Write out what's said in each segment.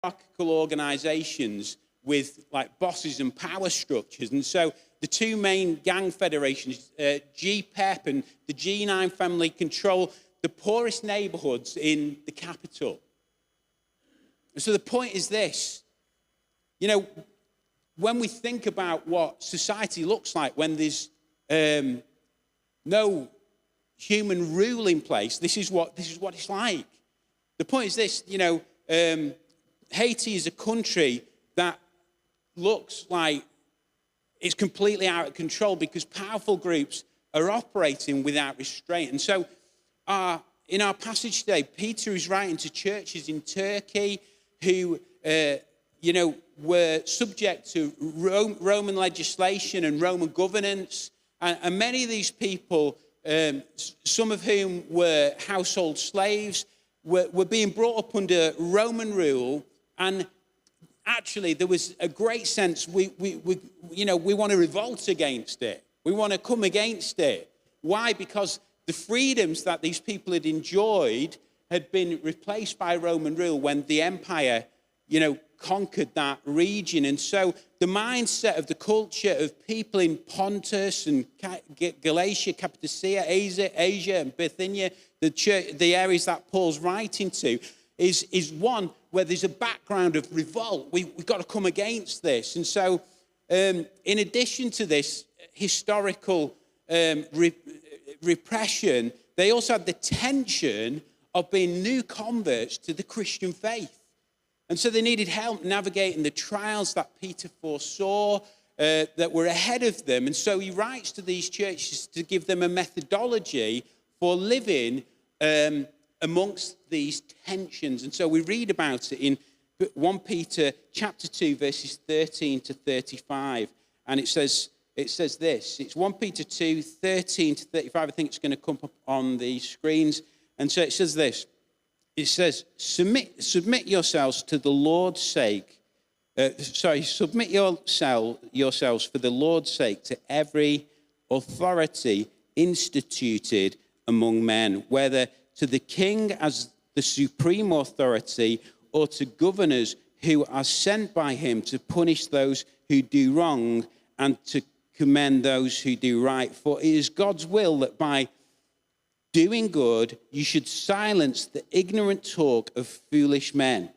hierarchical organizations with like bosses and power structures. And so the two main gang federations, GPEP and the G9 family, control the poorest neighborhoods in the capital. And so the point is this, you know, when we think about what society looks like when there's no human rule in place, this is what it's like. The point is this, you know, Haiti is a country that looks like it's completely out of control because powerful groups are operating without restraint. And so in our passage today, Peter is writing to churches in Turkey who, you know, were subject to Roman legislation and Roman governance. And many of these people, some of whom were household slaves, were being brought up under Roman rule. And actually, there was a great sense we want to revolt against it. We want to come against it. Why? Because the freedoms that these people had enjoyed had been replaced by Roman rule when the empire, you know, conquered that region. And so the mindset of the culture of people in Pontus and Galatia, Cappadocia, Asia and Bethany, the areas that Paul's writing to, is one where there's a background of revolt. We've got to come against this. And so in addition to this historical repression, they also had the tension of being new converts to the Christian faith. And so they needed help navigating the trials that Peter foresaw that were ahead of them. And so he writes to these churches to give them a methodology for living amongst these tensions. And so we read about it in 1 Peter chapter 2, verses 13 to 35. And it says this. It's 1 Peter 2, 13 to 35. I think it's going to come up on the screens. And so it says this. It says, submit yourselves to the Lord's sake. Submit yourselves for the Lord's sake to every authority instituted among men, whether to the king as the supreme authority or to governors who are sent by him to punish those who do wrong and to commend those who do right. For it is God's will that by doing good, you should silence the ignorant talk of foolish men.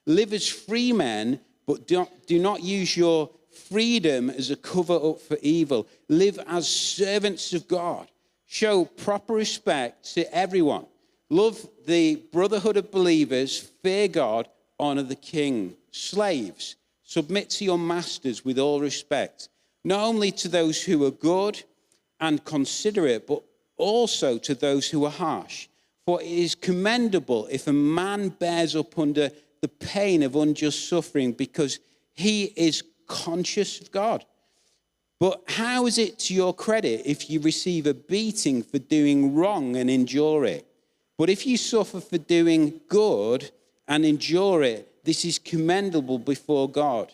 Live as free men, but do not use your freedom as a cover up for evil. Live as servants of God. Show proper respect to everyone. Love the brotherhood of believers. Fear God. Honor the king. Slaves, submit to your masters with all respect, not only to those who are good and considerate, but also to those who are harsh. For it is commendable if a man bears up under the pain of unjust suffering because he is conscious of God. But how is it to your credit if you receive a beating for doing wrong and endure it? But if you suffer for doing good and endure it, this is commendable before God.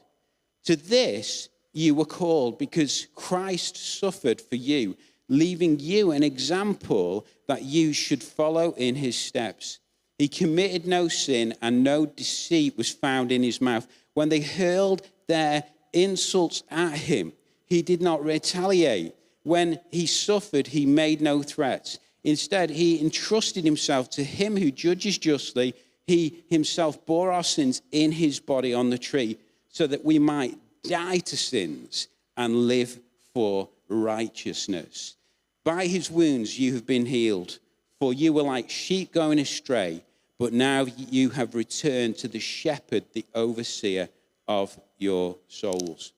To this you were called because Christ suffered for you, leaving you an example that you should follow in his steps. He committed no sin and no deceit was found in his mouth. When they hurled their insults at him, he did not retaliate. When he suffered, he made no threats. Instead, he entrusted himself to him who judges justly. He himself bore our sins in his body on the tree so that we might die to sins and live for righteousness. By his wounds you have been healed, for you were like sheep going astray, but now you have returned to the shepherd, the overseer of your souls.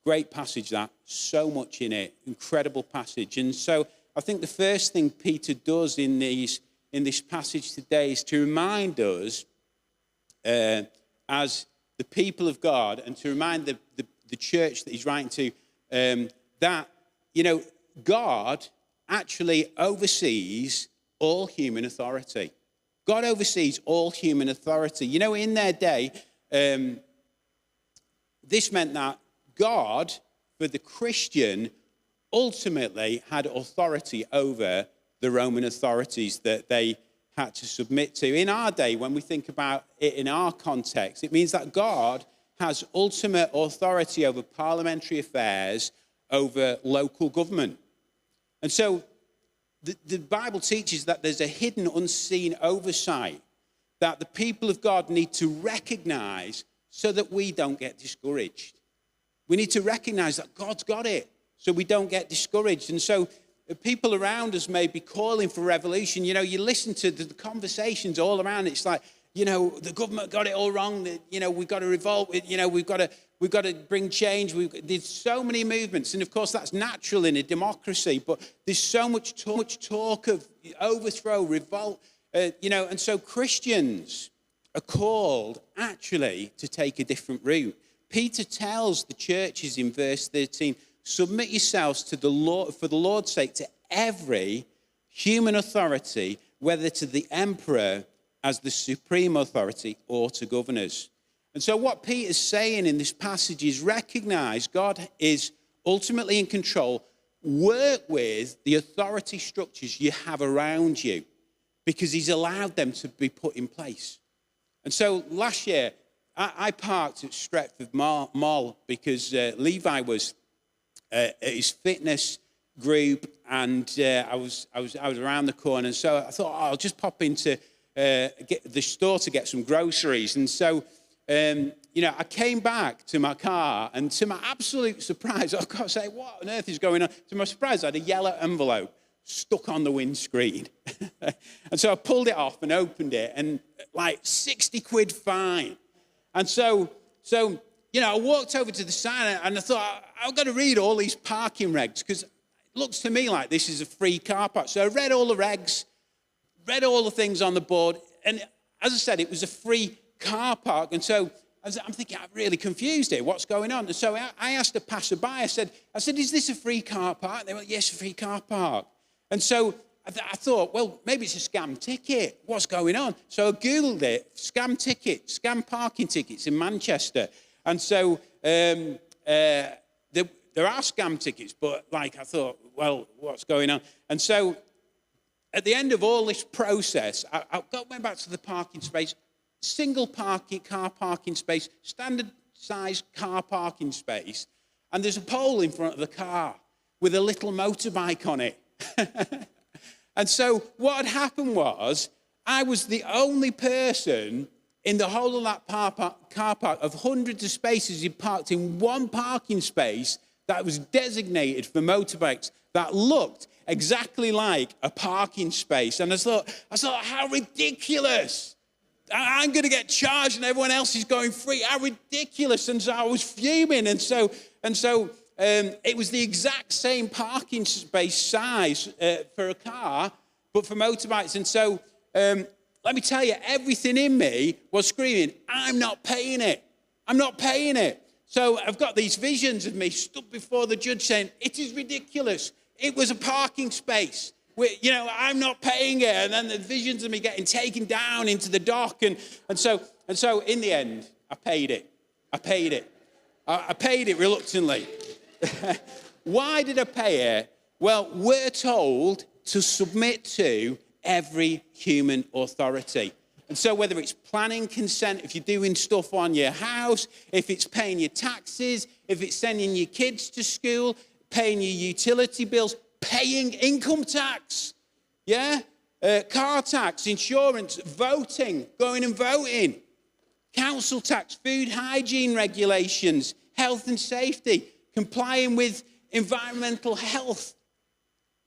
Great passage that, so much in it, incredible passage. And so I think the first thing Peter does in this passage today is to remind us as the people of God and to remind the church that he's writing to that, you know, God actually oversees all human authority. God oversees all human authority. You know, in their day, this meant that God, for the Christian, ultimately had authority over the Roman authorities that they had to submit to. In our day, when we think about it in our context, it means that God has ultimate authority over parliamentary affairs, over local government. And so the Bible teaches that there's a hidden, unseen oversight that the people of God need to recognize so that we don't get discouraged. We need to recognize that God's got it so we don't get discouraged. And so people around us may be calling for revolution. You know, you listen to the conversations all around. It's like, you know, the government got it all wrong. You know, we've got to revolt. You know, we've got to bring change. There's so many movements. And, of course, that's natural in a democracy. But there's so much talk of overthrow, revolt. You know, and so Christians are called, actually, to take a different route. Peter tells the churches in verse 13, submit yourselves to the Lord, for the Lord's sake, to every human authority, whether to the emperor as the supreme authority or to governors. And so what Peter's saying in this passage is recognize God is ultimately in control. Work with the authority structures you have around you because he's allowed them to be put in place. And so last year, I parked at Stretford Mall because Levi was at his fitness group, and I was around the corner. And so I thought, I'll just pop into get the store to get some groceries. And so, you know, I came back to my car, and to my absolute surprise, I've got to say, what on earth is going on? To my surprise, I had a yellow envelope stuck on the windscreen. And so I pulled it off and opened it, and like 60 quid fine. And so, you know, I walked over to the sign, and I thought, I've got to read all these parking regs, because it looks to me like this is a free car park. So I read all the regs, read all the things on the board, and as I said, it was a free car park. And so I'm thinking, I'm really confused here. What's going on? And so I asked a passerby, I said, is this a free car park? They went, yes, a free car park. And so I thought, well, maybe it's a scam ticket. What's going on? So I Googled it, scam parking tickets in Manchester. And so there are scam tickets, but like I thought, well, what's going on? And so at the end of all this process, I went back to the parking space, single car parking space, standard size car parking space, and there's a pole in front of the car with a little motorbike on it. And so what had happened was I was the only person in the whole of that car park of hundreds of spaces. He parked in one parking space that was designated for motorbikes that looked exactly like a parking space. And I thought, how ridiculous. I'm going to get charged and everyone else is going free. How ridiculous. And so I was fuming. And so it was the exact same parking space size for a car, but for motorbikes. And so let me tell you, everything in me was screaming, I'm not paying it. I'm not paying it. So I've got these visions of me stood before the judge saying, it is ridiculous. It was a parking space. You know, I'm not paying it. And then the visions of me getting taken down into the dock. And so in the end, I paid it. I paid it reluctantly. Why did I pay it? Well, we're told to submit to every human authority. And so whether it's planning consent, if you're doing stuff on your house, if it's paying your taxes, if it's sending your kids to school, paying your utility bills, paying income tax, car tax, insurance, voting, going and voting, council tax, food hygiene regulations, health and safety, complying with environmental health.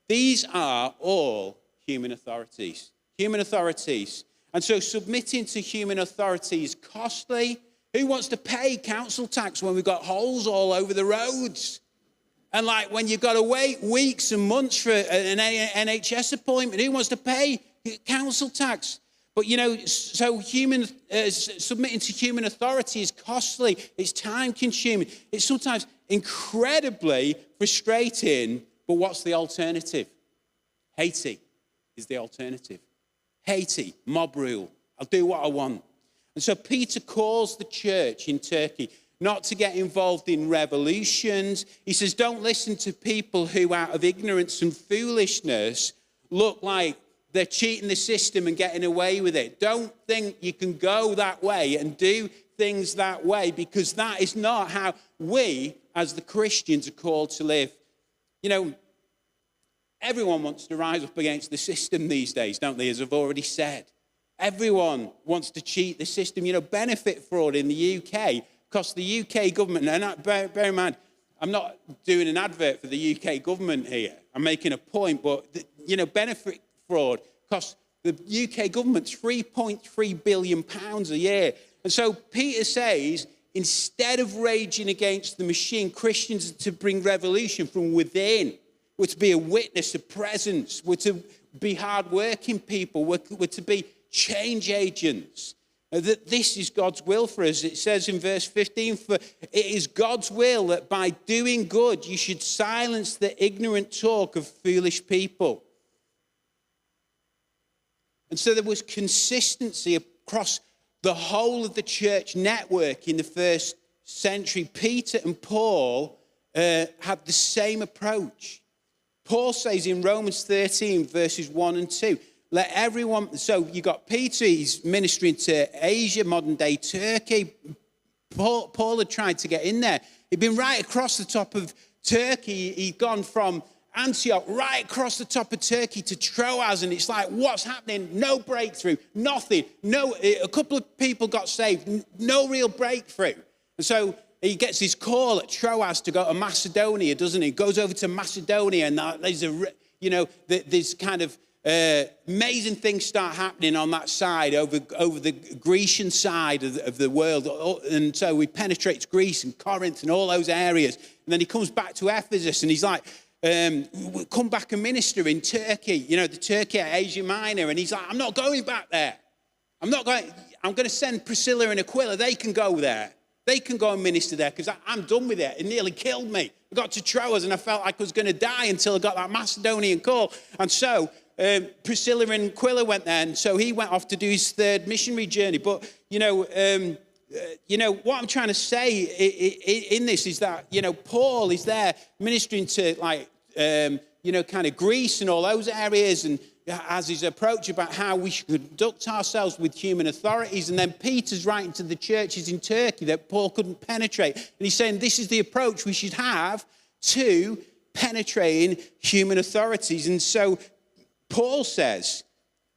These are all human authorities. Human authorities. And so submitting to human authority is costly. Who wants to pay council tax when we've got holes all over the roads? And like when you've got to wait weeks and months for an NHS appointment, who wants to pay council tax? But, you know, so submitting to human authority is costly. It's time-consuming. It's sometimes incredibly frustrating. But what's the alternative? Haiti is the alternative. Haiti, mob rule. I'll do what I want. And so Peter calls the church in Turkey not to get involved in revolutions. He says, don't listen to people who, out of ignorance and foolishness, look like they're cheating the system and getting away with it. Don't think you can go that way and do things that way, because that is not how we, as the Christians, are called to live. You know, everyone wants to rise up against the system these days, don't they, as I've already said. Everyone wants to cheat the system. You know, benefit fraud in the UK costs the UK government, and bear in mind, I'm not doing an advert for the UK government here. I'm making a point, but, you know, benefit fraud costs the UK government £3.3 billion a year. And so Peter says, instead of raging against the machine, Christians are to bring revolution from within. We're to be a witness, a presence. We're to be hardworking people. We're to be change agents. That this is God's will for us. It says in verse 15, for it is God's will that by doing good you should silence the ignorant talk of foolish people. And so there was consistency across the whole of the church network in the first century. Peter and Paul had the same approach. Paul says in Romans 13, verses 1 and 2, let everyone, so you got Peter, he's ministering to Asia, modern day Turkey. Paul had tried to get in there. He'd been right across the top of Turkey. He'd gone from Antioch right across the top of Turkey to Troas, and it's like, what's happening? No breakthrough, nothing. A couple of people got saved, no real breakthrough. And so he gets his call at Troas to go to Macedonia, doesn't he? He goes over to Macedonia, and there's kind of amazing things start happening on that side, over the Grecian side of the world. And so he penetrates Greece and Corinth and all those areas. And then he comes back to Ephesus, and he's like, come back and minister in Turkey, you know, the Turkey, Asia Minor. And he's like, I'm not going back there. I'm going to send Priscilla and Aquila. They can go there. They can go and minister there, because I'm done with it. It nearly killed me. I got to Troas and I felt like I was going to die until I got that Macedonian call. And so Priscilla and Aquila went there, and so he went off to do his third missionary journey. But, what I'm trying to say in this is that, Paul is there ministering to, kind of Greece and all those areas, and has his approach about how we should conduct ourselves with human authorities. And then Peter's writing to the churches in Turkey that Paul couldn't penetrate. And he's saying this is the approach we should have to penetrating human authorities. And so Paul says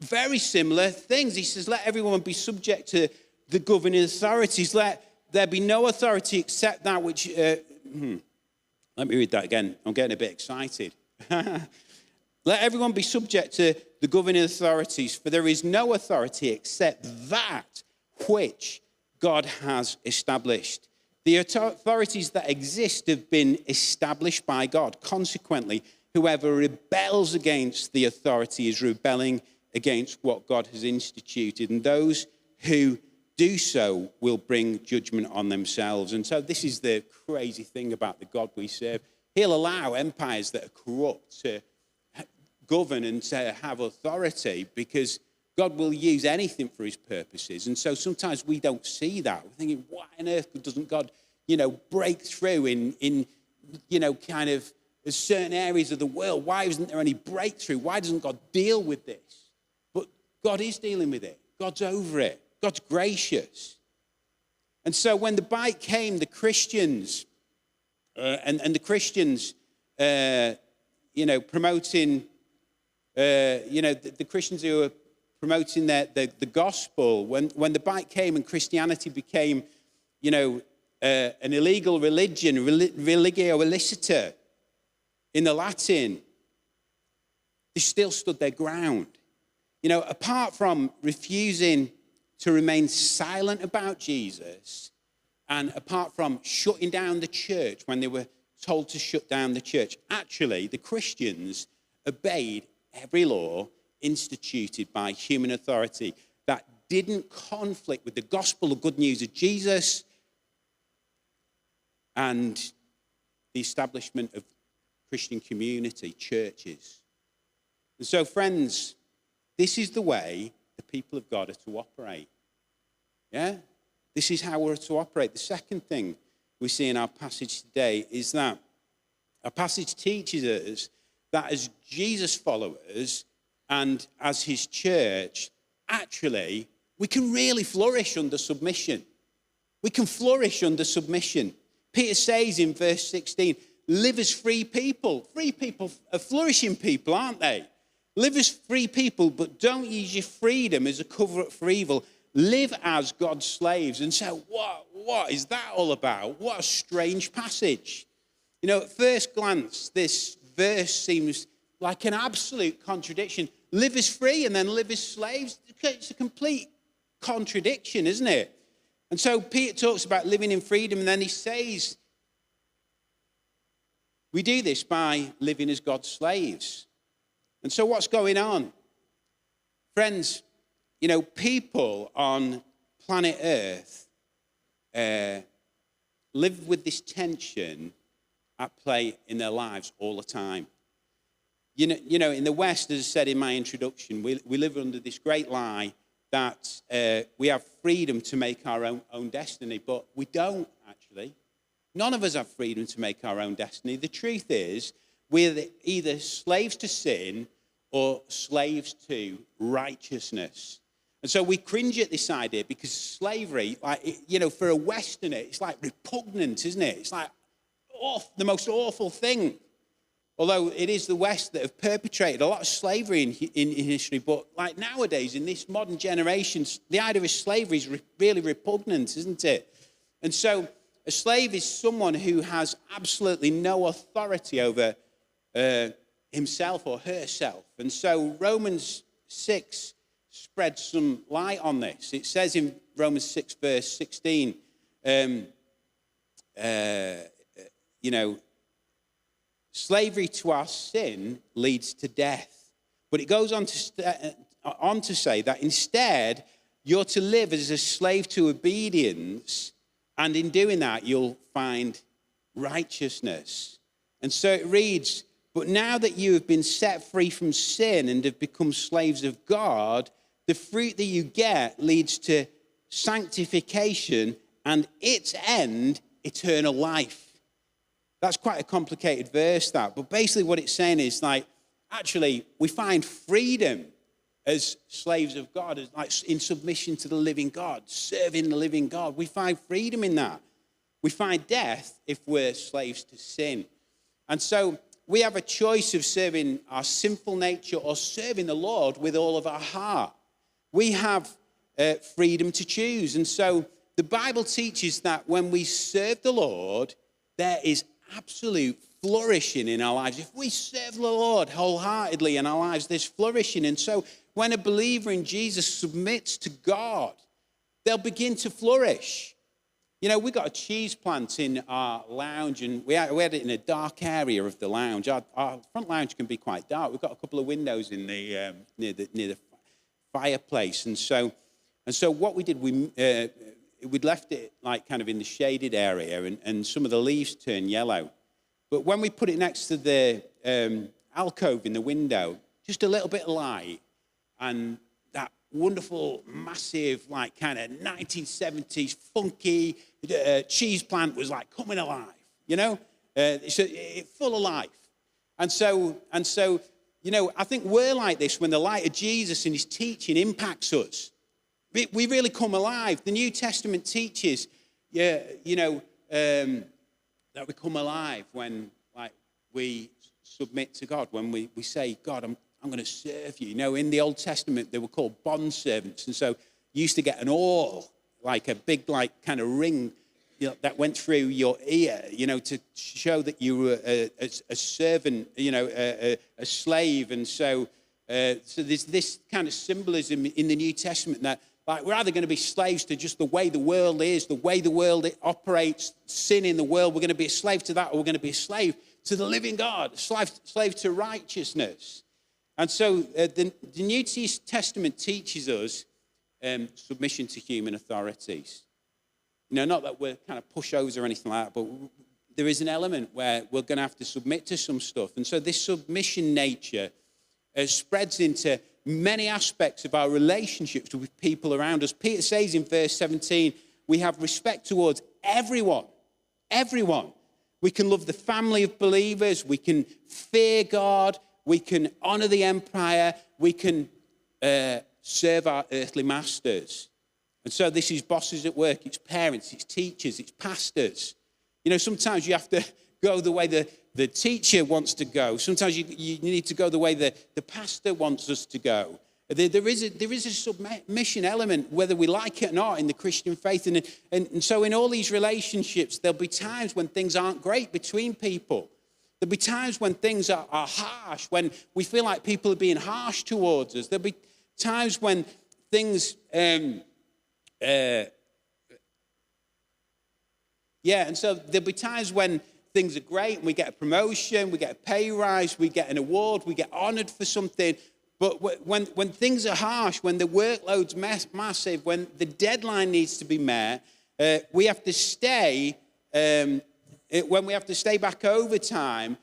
very similar things. He says, let everyone be subject to the governing authorities. Let there be no authority except that which... Let me read that again. I'm getting a bit excited. Let everyone be subject to the governing authorities, for there is no authority except that which God has established. The authorities that exist have been established by God. Consequently, whoever rebels against the authority is rebelling against what God has instituted, and those who do so will bring judgment on themselves. And so this is the crazy thing about the God we serve. He'll allow empires that are corrupt to govern and to have authority, because God will use anything for his purposes. And so sometimes we don't see that. We're thinking, why on earth doesn't God, break through in kind of certain areas of the world? Why isn't there any breakthrough? Why doesn't God deal with this? But God is dealing with it. God's over it. God's gracious. And so when the bite came, the Christians, the Christians, promoting, the Christians who were promoting the gospel, when the bite came and Christianity became, an illegal religion, religio illicita in the Latin, they still stood their ground. Apart from refusing to remain silent about Jesus, and apart from shutting down the church when they were told to shut down the church, actually the Christians obeyed every law instituted by human authority that didn't conflict with the gospel, the good news of Jesus, and the establishment of Christian community, churches. And so, friends, this is the way the people of God are to operate. Yeah? This is how we're to operate. The second thing we see in our passage today is that our passage teaches us that as Jesus followers, and as his church, actually, we can really flourish under submission. We can flourish under submission. Peter says in verse 16, live as free people. Free people are flourishing people, aren't they? Live as free people, but don't use your freedom as a cover-up for evil. Live as God's slaves. And so what is that all about? What a strange passage. You know, at first glance, this verse seems like an absolute contradiction. Live as free and then live as slaves. It's a complete contradiction, isn't it? And so Peter talks about living in freedom, and then he says, we do this by living as God's slaves. And so what's going on? Friends, you know, people on planet Earth live with this tension at play in their lives all the time. You know, in the West, as I said in my introduction, we live under this great lie that we have freedom to make our own destiny, but we don't, actually. None of us have freedom to make our own destiny. The truth is, we're either slaves to sin or slaves to righteousness. And so we cringe at this idea because slavery, like, you know, for a Westerner, it's like repugnant, isn't it? It's like the most awful thing. Although it is the West that have perpetrated a lot of slavery in history, but like nowadays, in this modern generation, the idea of slavery is really repugnant, isn't it? And so a slave is someone who has absolutely no authority over himself or herself. And so Romans 6 spreads some light on this. It says in Romans 6, verse 16, you know, slavery to our sin leads to death. But it goes on to say that instead, you're to live as a slave to obedience, and in doing that, you'll find righteousness. And so it reads, but now that you have been set free from sin and have become slaves of God, the fruit that you get leads to sanctification and its end, eternal life. That's quite a complicated verse, that. But basically what it's saying is, like, actually, we find freedom as slaves of God, as like in submission to the living God, serving the living God. We find freedom in that. We find death if we're slaves to sin. And so we have a choice of serving our sinful nature or serving the Lord with all of our heart. We have freedom to choose. And so the Bible teaches that when we serve the Lord, there is absolute flourishing in our lives. If we serve the Lord wholeheartedly in our lives, there's flourishing. And so when a believer in Jesus submits to God, they'll begin to flourish. You know, we got a cheese plant in our lounge, and we had it in a dark area of the lounge. Our front lounge can be quite dark. We've got a couple of windows in the near the fireplace, and so what we did, we'd left it like kind of in the shaded area, and some of the leaves turned yellow. But when we put it next to the alcove in the window, just a little bit of light, and that wonderful, massive, like kind of 1970s funky cheese plant was like coming alive, you know? It's full of life. And so, you know, I think we're like this when the light of Jesus and his teaching impacts us. We really come alive. The New Testament teaches, that we come alive when, like, we submit to God, when we say, God, I'm going to serve you. You know, in the Old Testament, they were called bond servants. And so you used to get an awl, like a big, like, kind of ring, you know, that went through your ear, you know, to show that you were a servant, you know, a slave. And so there's this kind of symbolism in the New Testament that, like, we're either going to be slaves to just the way the world is, the way the world operates, sin in the world. We're going to be a slave to that, or we're going to be a slave to the living God, a slave to righteousness. And so the New Testament teaches us submission to human authorities. You know, not that we're kind of pushovers or anything like that, but there is an element where we're going to have to submit to some stuff. And so this submission nature spreads into many aspects of our relationships with people around us. Peter says in verse 17, we have respect towards everyone. Everyone. We can love the family of believers. We can fear God. we can honor the empire, we can serve our earthly masters. And so this is bosses at work, it's parents, it's teachers, it's pastors. You know, sometimes you have to go the way the teacher wants to go. Sometimes you need to go the way the pastor wants us to go. There is a submission element, whether we like it or not, in the Christian faith. And so in all these relationships, there'll be times when things aren't great between people. There'll be times when things are harsh, when we feel like people are being harsh towards us. There'll be times when things, and so there'll be times when things are great and we get a promotion, we get a pay rise, we get an award, we get honored for something. But when things are harsh, when the workload's massive, when the deadline needs to be met, we have to stay, when we have to stay back overtime,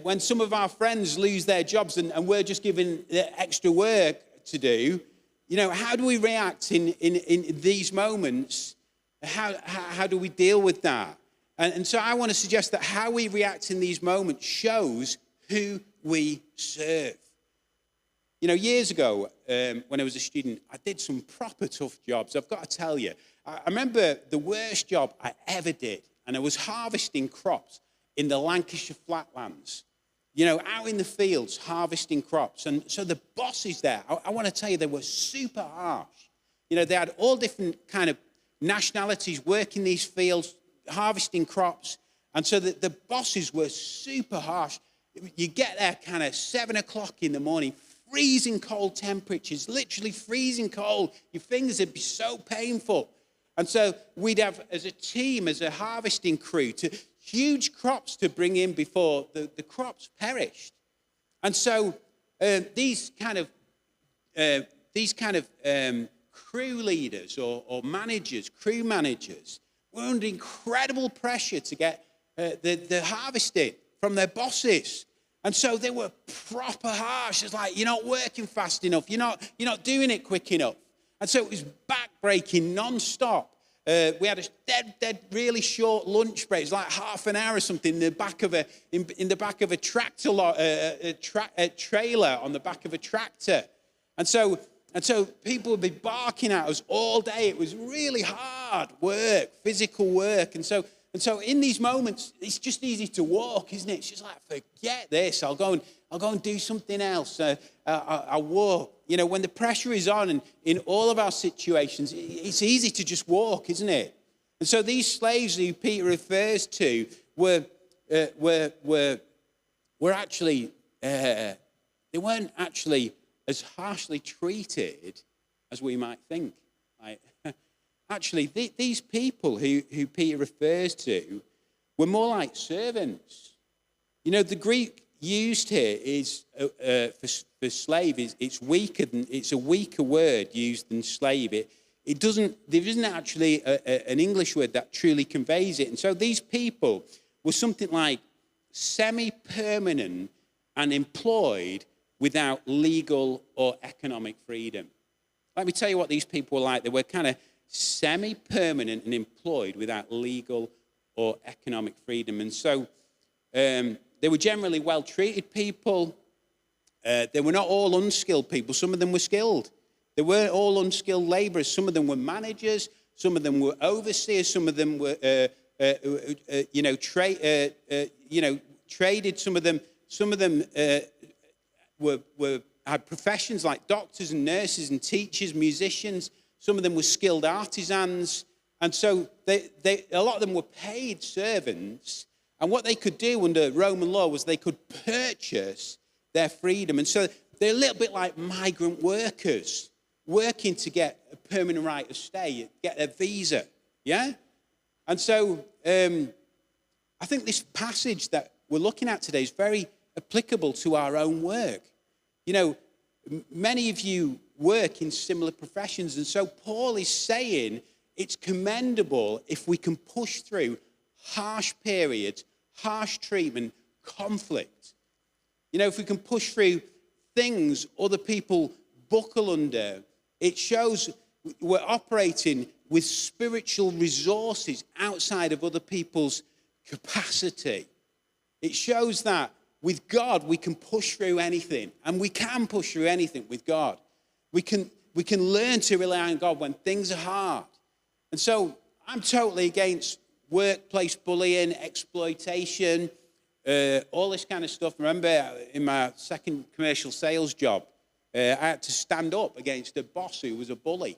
when some of our friends lose their jobs and we're just given extra work to do, you know, how do we react in these moments? How do we deal with that? And so I want to suggest that how we react in these moments shows who we serve. You know, years ago, when I was a student, I did some proper tough jobs. I've got to tell you, I remember the worst job I ever did, and I was harvesting crops in the Lancashire flatlands. You know, out in the fields, harvesting crops. And so the bosses there, I want to tell you, they were super harsh. You know, they had all different kind of nationalities working these fields, harvesting crops. And so the bosses were super harsh. You get there kind of 7 o'clock in the morning, freezing cold temperatures, literally freezing cold. Your fingers would be so painful. And so we'd have, as a team, as a harvesting crew, huge crops to bring in before the crops perished. And so these kind of crew leaders or managers, crew managers, were under incredible pressure to get the harvesting from their bosses. And so they were proper harsh. It's like, you're not working fast enough. You're not doing it quick enough. And so it was back-breaking, non-stop. We had a dead, really short lunch break. It was like half an hour or something in the back of a tractor, a trailer on the back of a tractor. And so people would be barking at us all day. It was really hard work, physical work. And so in these moments, it's just easy to walk, isn't it? It's just like, forget this. I'll go and do something else. I'll walk. You know, when the pressure is on, and in all of our situations, it's easy to just walk, isn't it? And so these slaves who Peter refers to were actually they weren't actually as harshly treated as we might think. Actually, these people who Peter refers to were more like servants. You know, the Greek used here is for slave it's a weaker word used than slave. There isn't actually an English word that truly conveys it. And so these people were something like semi-permanent and employed without legal or economic freedom. Let me tell you what these people were like. They were kind of semi-permanent and employed without legal or economic freedom. And so they were generally well-treated people. They were not all unskilled people. Some of them were skilled. They weren't all unskilled laborers. Some of them were managers. Some of them were overseers. Some of them were, traded. Some of them had professions like doctors and nurses and teachers, musicians. Some of them were skilled artisans. And so a lot of them were paid servants. And what they could do under Roman law was they could purchase their freedom. And so they're a little bit like migrant workers working to get a permanent right to stay, get their visa. Yeah? And so I think this passage that we're looking at today is very applicable to our own work. You know, many of you work in similar professions. And so Paul is saying it's commendable if we can push through harsh periods, harsh treatment, conflict. You know, if we can push through things other people buckle under, it shows we're operating with spiritual resources outside of other people's capacity. It shows that with God, we can push through anything. And we can push through anything with God. We can learn to rely on God when things are hard. And so I'm totally against workplace bullying, exploitation, all this kind of stuff. Remember, in my second commercial sales job, I had to stand up against a boss who was a bully.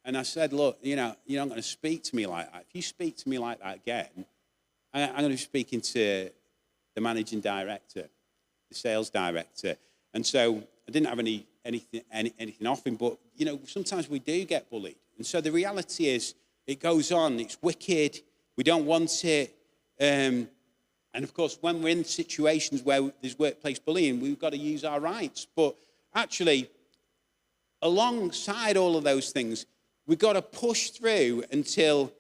And I said, look, you're not going to speak to me like that. If you speak to me like that again, I'm going to be speaking to the managing director, the sales director. And so I didn't have anything off him, but, sometimes we do get bullied. And so the reality is, it goes on, it's wicked, we don't want it. And of course, when we're in situations where there's workplace bullying, we've got to use our rights. But actually, alongside all of those things, we've got to push through until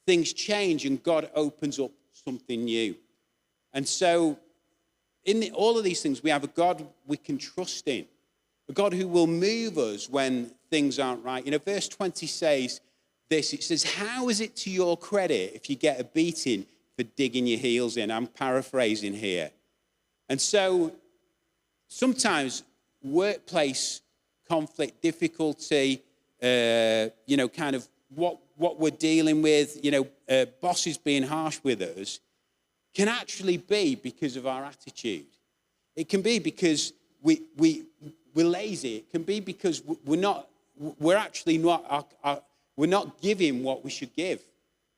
things change and God opens up something new. And so in all of these things, we have a God we can trust in, a God who will move us when things aren't right. Verse 20 says this, it says, how is it to your credit if you get a beating for digging your heels in? I'm paraphrasing here. And so sometimes workplace conflict, difficulty, kind of what we're dealing with, bosses being harsh with us, can actually be because of our attitude. It can be because we're lazy. It can be because we're not giving what we should give.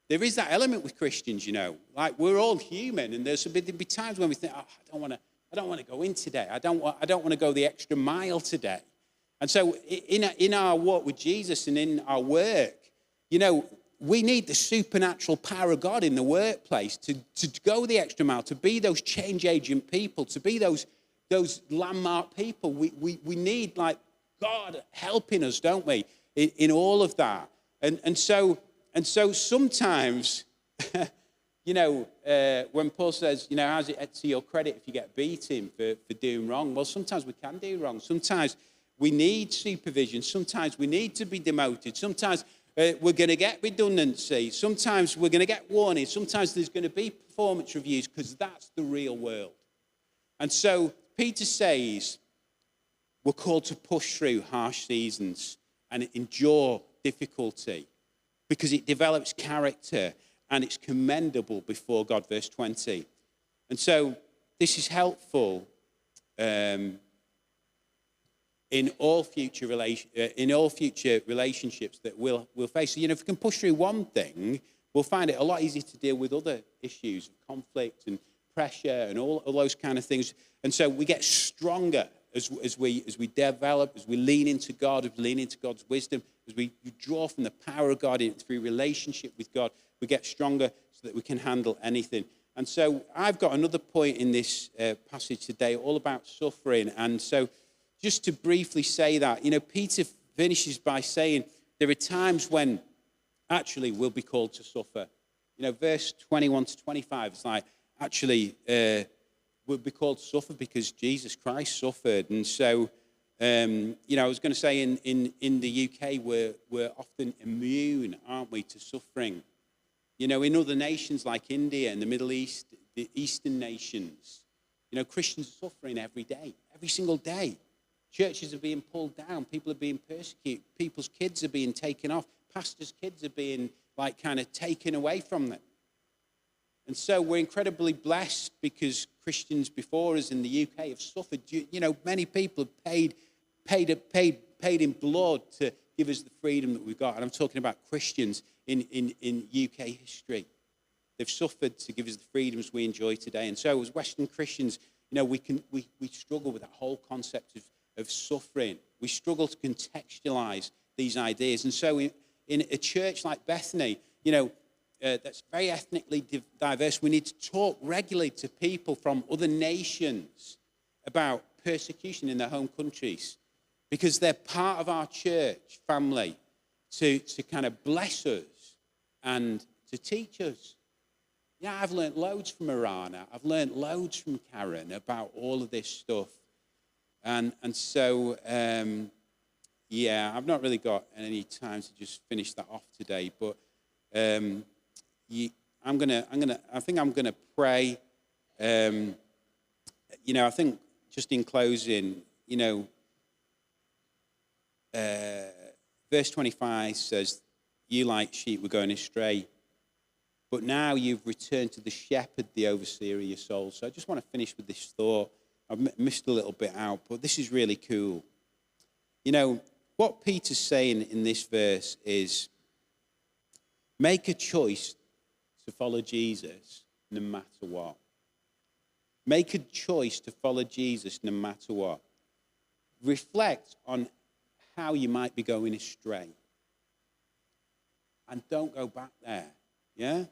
There is that element with Christians, like we're all human, and there'll be times when we think, I don't want to go in today. I don't want to go the extra mile today. And so in our walk with Jesus and in our work, we need the supernatural power of God in the workplace to go the extra mile, to be those change agent people, to be those landmark people. We need like God helping us, don't we, in all of that. And so sometimes, when Paul says, how's it to your credit if you get beaten for doing wrong? Well, sometimes we can do wrong. Sometimes we need supervision. Sometimes we need to be demoted. Sometimes we're going to get redundancy. Sometimes we're going to get warnings. Sometimes there's going to be performance reviews because that's the real world. And so Peter says we're called to push through harsh seasons and endure difficulty because it develops character and it's commendable before God, verse 20. And so this is helpful in all future relationships that we'll face. So, if we can push through one thing, we'll find it a lot easier to deal with other issues, conflict and pressure and all those kind of things. And so we get stronger as we develop, as we lean into God, as we lean into God's wisdom, as we draw from the power of God through relationship with God. We get stronger so that we can handle anything. And so I've got another point in this passage today, all about suffering. And so just to briefly say that, Peter finishes by saying there are times when actually we'll be called to suffer. Verse 21 to 25, it's like, actually, we'll be called to suffer because Jesus Christ suffered. And so, I was going to say in the UK, we're often immune, aren't we, to suffering. In other nations like India and the Middle East, the Eastern nations, Christians are suffering every day, every single day. Churches are being pulled down. People are being persecuted. People's kids are being taken off. Pastors' kids are being kind of taken away from them. And so we're incredibly blessed because Christians before us in the UK have suffered. Many people have paid in blood to give us the freedom that we've got. And I'm talking about Christians in UK history. They've suffered to give us the freedoms we enjoy today. And so as Western Christians, we struggle with that whole concept of suffering. We struggle to contextualize these ideas. And so in a church like Bethany, that's very ethnically diverse, we need to talk regularly to people from other nations about persecution in their home countries because they're part of our church family to kind of bless us and to teach us. I've learned loads from Arana. I've learned loads from Karen about all of this stuff. And so, I've not really got any time to just finish that off today. But I think I'm gonna pray. I think just in closing, verse 25 says, you like sheep were going astray, but now you've returned to the shepherd, the overseer of your soul. So I just want to finish with this thought. I've missed a little bit out, but this is really cool. What Peter's saying in this verse is, make a choice to follow Jesus no matter what. Make a choice to follow Jesus no matter what. Reflect on how you might be going astray. And don't go back there, yeah?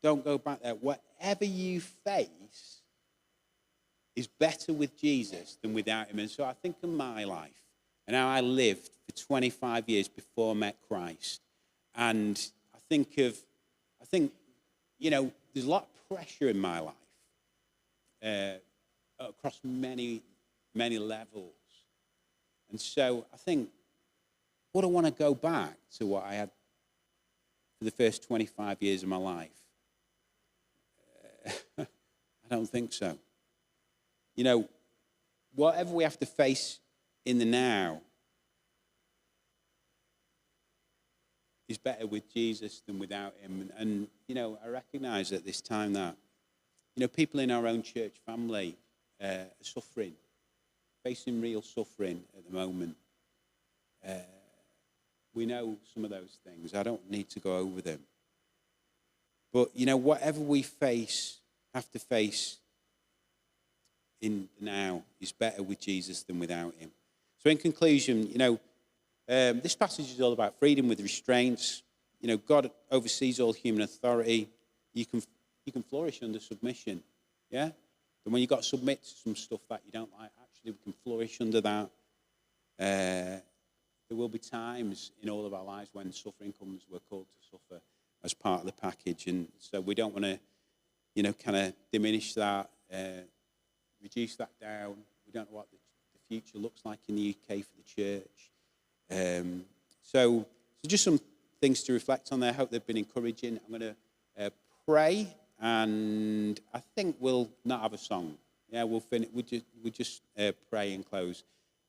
Don't go back there. Whatever you face is better with Jesus than without him. And so I think of my life and how I lived for 25 years before I met Christ. And I think, there's a lot of pressure in my life across many, many levels. And so I think, would I want to go back to what I had for the first 25 years of my life? I don't think so. Whatever we have to face in the now is better with Jesus than without him. And I recognize at this time that, people in our own church family are suffering, facing real suffering at the moment. We know some of those things. I don't need to go over them. But, whatever we have to face in now is better with Jesus than without him. So in conclusion, this passage is all about freedom with restraints. God oversees all human authority. You can flourish under submission, yeah? And when you've got to submit to some stuff that you don't like, actually we can flourish under that. There will be times in all of our lives when suffering comes, we're called to suffer as part of the package. And so we don't want to, kind of diminish that, reduce that down. We don't know what the future looks like in the UK for the church. So just some things to reflect on there. I hope they've been encouraging. I'm going to pray, and I think we'll not have a song. Yeah, we'll finish. We'll just pray and close.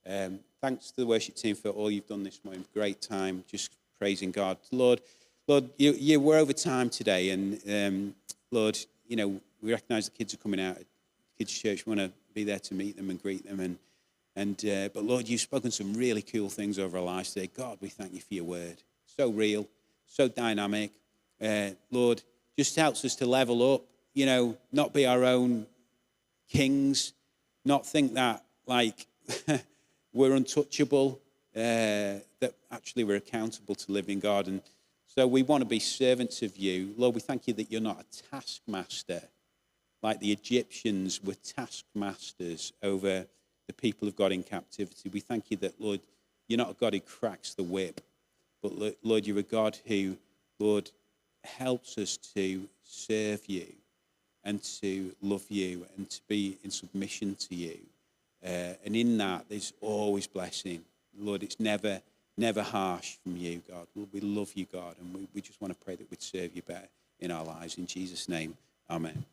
Thanks to the worship team for all you've done this morning. Great time, just praising God. Lord, we're over time today, and Lord, we recognise the kids are coming out. Kids' church, we want to be there to meet them and greet them, but Lord, you've spoken some really cool things over our lives today. God, we thank you for your word. So real, so dynamic. Lord, just helps us to level up. Not be our own kings, not think that we're untouchable, that actually we're accountable to living God. And so we want to be servants of you. Lord, we thank you that you're not a taskmaster like the Egyptians were taskmasters over the people of God in captivity. We thank you that, Lord, you're not a God who cracks the whip, but Lord, you're a God who, Lord, helps us to serve you and to love you and to be in submission to you. And in that, there's always blessing. Lord, it's never harsh from you, God. Lord, we love you, God, and we just want to pray that we'd serve you better in our lives. In Jesus' name, amen.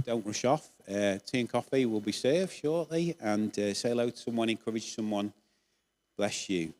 Don't rush off. Tea and coffee will be served shortly, and say hello to someone, encourage someone. Bless you.